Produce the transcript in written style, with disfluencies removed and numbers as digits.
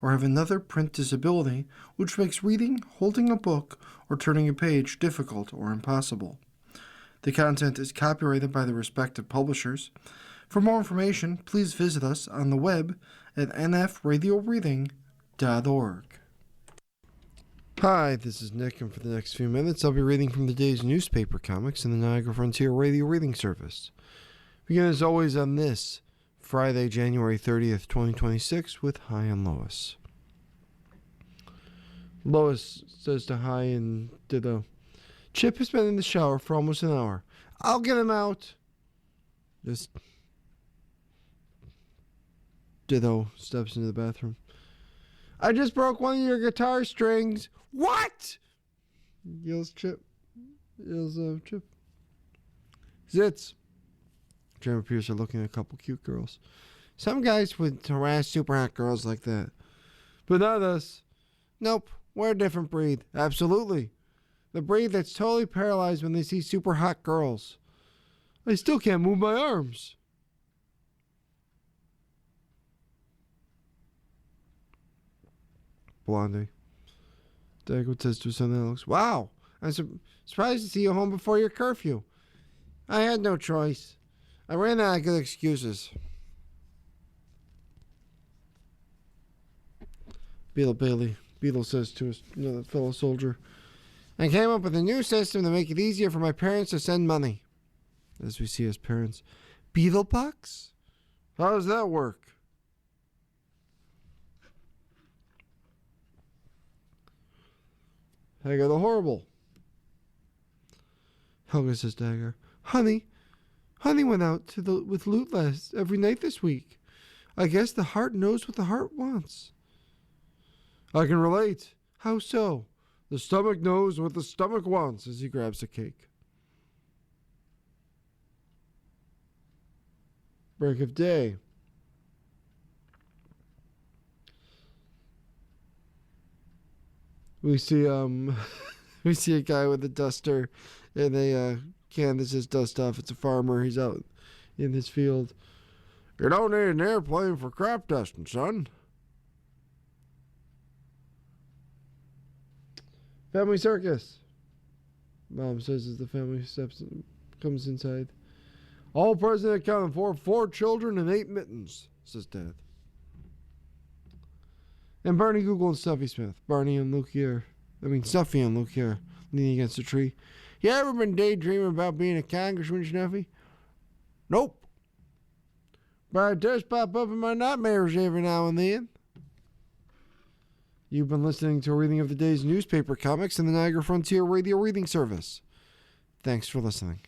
or have another print disability which makes reading, holding a book, or turning a page difficult or impossible. The content is copyrighted by the respective publishers. For more information, please visit us on the web at nfradioreading.org. Hi, this is Nick, and for the next few minutes, I'll be reading from the day's newspaper comics in the Niagara Frontier Radio Reading Service. Begin as always on this Friday, January 30th, 2026, with Hi and Lois. Lois says to Hi and Ditto, Chip has been in the shower for almost an hour. I'll get him out. This Ditto steps into the bathroom. I just broke one of your guitar strings. What? Yells Chip. Chip. Zits. Jim and Pierce are looking at a couple cute girls. Some guys would harass super hot girls like that. But not us. Nope. We're a different breed. Absolutely. The breed that's totally paralyzed when they see super hot girls. I still can't move my arms. Blondie. Dagwood says to son Alex, wow, I'm surprised to see you home before your curfew. I had no choice. I ran out of good excuses. Beetle says to another fellow soldier, I came up with a new system to make it easier for my parents to send money. As we see his parents, Beetlebucks? How does that work? Helga the Horrible. Helga says to Hagar, Honey went out with loot every night this week. I guess the heart knows what the heart wants. I can relate. How so? The stomach knows what the stomach wants as he grabs a cake. Break of day. We see a guy with a duster and a canvas his dust off. It's a farmer. He's out in his field. You don't need an airplane for crop dusting, son. Family circus. Mom says as the family comes inside. All present accounted for 4 children and 8 mittens, says Dad. And Barney Google and Snuffy Smith. Snuffy and Luke here, leaning against a tree. You ever been daydreaming about being a congressman, Snuffy? Nope. But it does pop up in my nightmares every now and then. You've been listening to a reading of the day's newspaper comics in the Niagara Frontier Radio Reading Service. Thanks for listening.